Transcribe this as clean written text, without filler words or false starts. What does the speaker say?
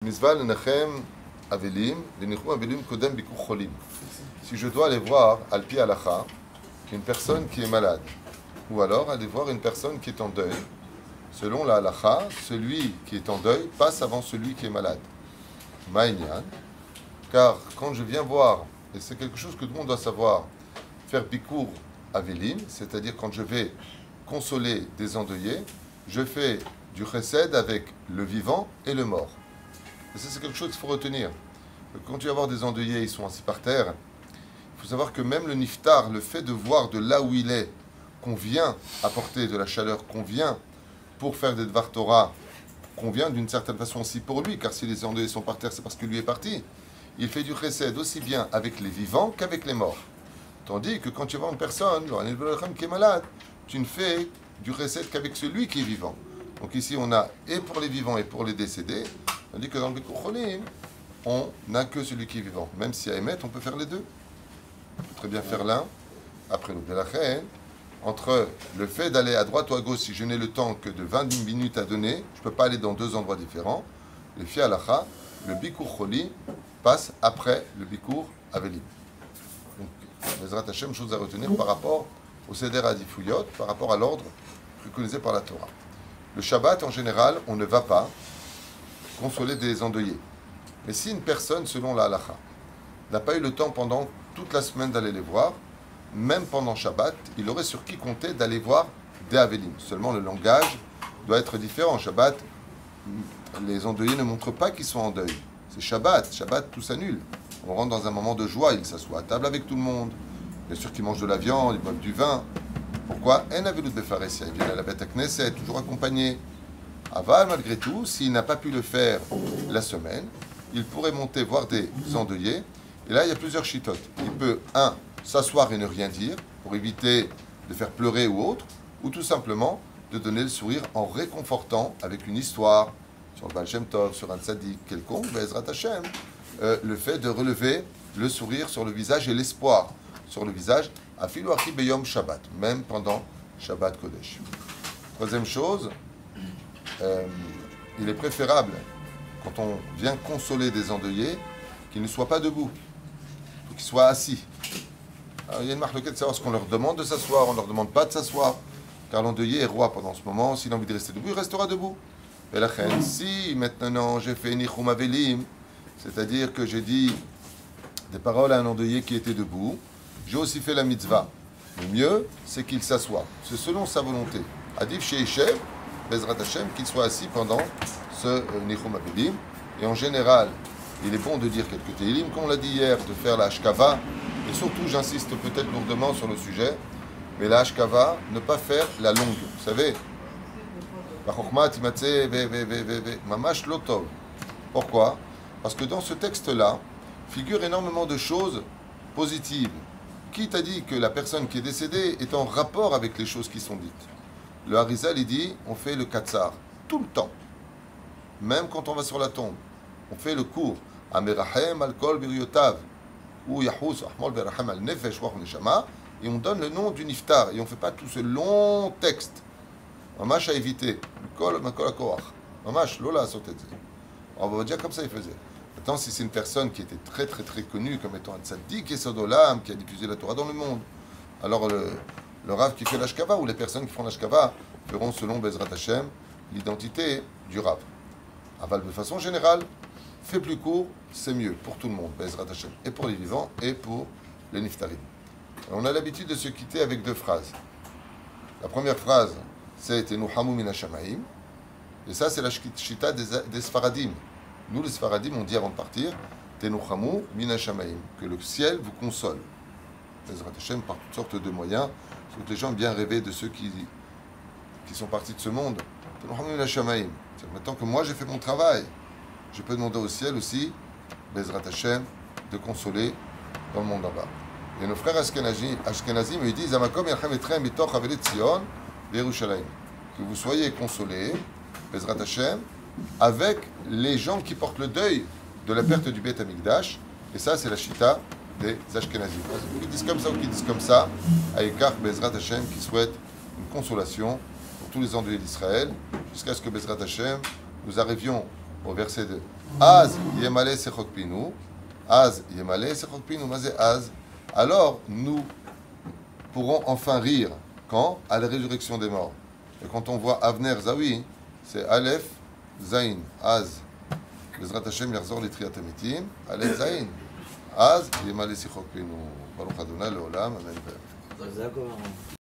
Mitzvah lenachem avelim, lenichum avelim kodem bikur cholim. Si je dois aller voir al pi halacha une personne qui est malade, ou alors aller voir une personne qui est en deuil, selon la halacha, celui qui est en deuil passe avant celui qui est malade. Ma'inyan, car quand je viens voir, et c'est quelque chose que tout le monde doit savoir, faire bikur avelim, c'est-à-dire quand je vais consoler des endeuillés, je fais du chesed avec le vivant et le mort. Et ça, c'est quelque chose qu'il faut retenir. Quand tu vas voir des endeuillés, ils sont assis par terre, il faut savoir que même le niftar, le fait de voir de là où il est, qu'on vient apporter de la chaleur, qu'on vient pour faire des Dvar Torah, qu'on vient d'une certaine façon aussi pour lui, car si les endeuillés sont par terre, c'est parce que lui est parti. Il fait du chesed aussi bien avec les vivants qu'avec les morts. Tandis que quand tu vas voir une personne, qui est malade, tu ne fais du chesed qu'avec celui qui est vivant. Donc ici, on a et pour les vivants et pour les décédés, tandis que dans le Bikur Cholim, on n'a que celui qui est vivant. Même si à émettre, on peut faire les deux. On peut très bien faire l'un, après l'autre. Entre le fait d'aller à droite ou à gauche, si je n'ai le temps que de 20 minutes à donner, je ne peux pas aller dans deux endroits différents. Le Fi Halacha, le Bikur Cholim passe après le Bikur Avelim. Donc, Bezrat Hashem, chose à retenir par rapport au Seder Adifuyot, par rapport à l'ordre préconisé par la Torah. Le Shabbat, en général, on ne va pas consoler des endeuillés. Mais si une personne, selon la halacha, n'a pas eu le temps pendant toute la semaine d'aller les voir, même pendant Shabbat, il aurait sur qui compter d'aller voir des Avelim. Seulement, le langage doit être différent. Shabbat, les endeuillés ne montrent pas qu'ils sont en deuil. C'est Shabbat. Shabbat, tout s'annule. On rentre dans un moment de joie. Ils s'assoient à table avec tout le monde. Bien sûr qu'ils mangent de la viande, ils boivent du vin. Pourquoi? En Avelut Befaresia. Ils viennent à la Beth Knesset, toujours accompagnés. Aval, malgré tout, s'il n'a pas pu le faire la semaine, il pourrait monter voir des endeuillés. Et là, il y a plusieurs chitotes. Il peut, s'asseoir et ne rien dire, pour éviter de faire pleurer ou autre, ou tout simplement de donner le sourire en réconfortant avec une histoire sur le Baal Shem Tov, sur un tzaddik quelconque, Be'ezrat Hashem, le fait de relever le sourire sur le visage et l'espoir sur le visage, afilu achi beyom Shabbat, même pendant Shabbat Kodesh. Troisième chose, il est préférable, quand on vient consoler des endeuillés, qu'ils ne soient pas debout, qu'ils soient assis. Alors, il y a une marque de savoir ce qu'on leur demande de s'asseoir, on ne leur demande pas de s'asseoir, car l'endeuillé est roi pendant ce moment. S'il a envie de rester debout, il restera debout. Et la reine, si maintenant j'ai fait nichum avelim, c'est-à-dire que j'ai dit des paroles à un endeuillé qui était debout, j'ai aussi fait la mitzvah. Le mieux, c'est qu'il s'assoie. C'est selon sa volonté. Adif chez Eshev, Bezrat Hashem, qu'il soit assis pendant ce nichum avelim. Et en général, il est bon de dire quelques télim, comme on l'a dit hier, de faire la hashkava. Et surtout, j'insiste peut-être lourdement sur le sujet, mais la hashkava, ne pas faire la longue. Vous savez, la chokhma timatse mamash lotov. Pourquoi? Parce que dans ce texte-là, figurent énormément de choses positives. Qui t'a dit que la personne qui est décédée est en rapport avec les choses qui sont dites? Le Harizal, il dit, on fait le katsar, tout le temps. Même quand on va sur la tombe. On fait le cours. Amerahem al-kol biryotav. Ou Yahous Ahmol Beraham al-Nefesh Wach Neshama. Et on donne le nom du niftar. Et on ne fait pas tout ce long texte. Mamash à éviter. Kol akoach. Mamash, lola sotetze. On va dire comme ça, il faisait. Maintenant, si c'est une personne qui était très très très connue comme étant un tzaddik et sodolam, qui a diffusé la Torah dans le monde, alors le Rav qui fait l'ashkava ou les personnes qui font l'ashkava feront selon Bezrat Hashem l'identité du Rav. Aval de façon générale, fait plus court, c'est mieux pour tout le monde, Bezrat Hashem, et pour les vivants et pour les niftarim. On a l'habitude de se quitter avec deux phrases. La première phrase, c'est Tenuhamu min hashamayim, et ça c'est la shita des Sfaradim. Nous les Sfaradim, on dit avant de partir, Tenuhamu min hashamayim, que le ciel vous console. Bezrat Hashem par toutes sortes de moyens, sont les gens bien rêvés de ceux qui sont partis de ce monde. Tenuhamu min hashamayim. Maintenant que moi j'ai fait mon travail, je peux demander au ciel aussi, Bezrat Hashem, de consoler dans le monde là-bas. Et nos frères Ashkenazim ils disent Amakom yachem etrem mitoch avelit Tzion ve'Yerushalayim. Que vous soyez consolés, Bezrat Hashem, avec les gens qui portent le deuil de la perte du Beth Amikdash. Et ça, c'est la chita des Ashkenazim. Qui disent comme ça ou qui disent comme ça, Aïkar Bezrat Hashem qui souhaite une consolation pour tous les endeuillés d'Israël, jusqu'à ce que Bezrat Hashem, nous arrivions au verset Az yemale sechot pinu. Az yemale sechot pinu. Mazé az. Alors nous pourront enfin rire. Quand? À la résurrection des morts. Et quand on voit Avner Zawi, c'est Aleph Zain. Az. Bezrat Hashem yarzor litriat hamitim. Aleph Zain. Az yemale sechot pinu. Baruch Adonai leolam. Amen.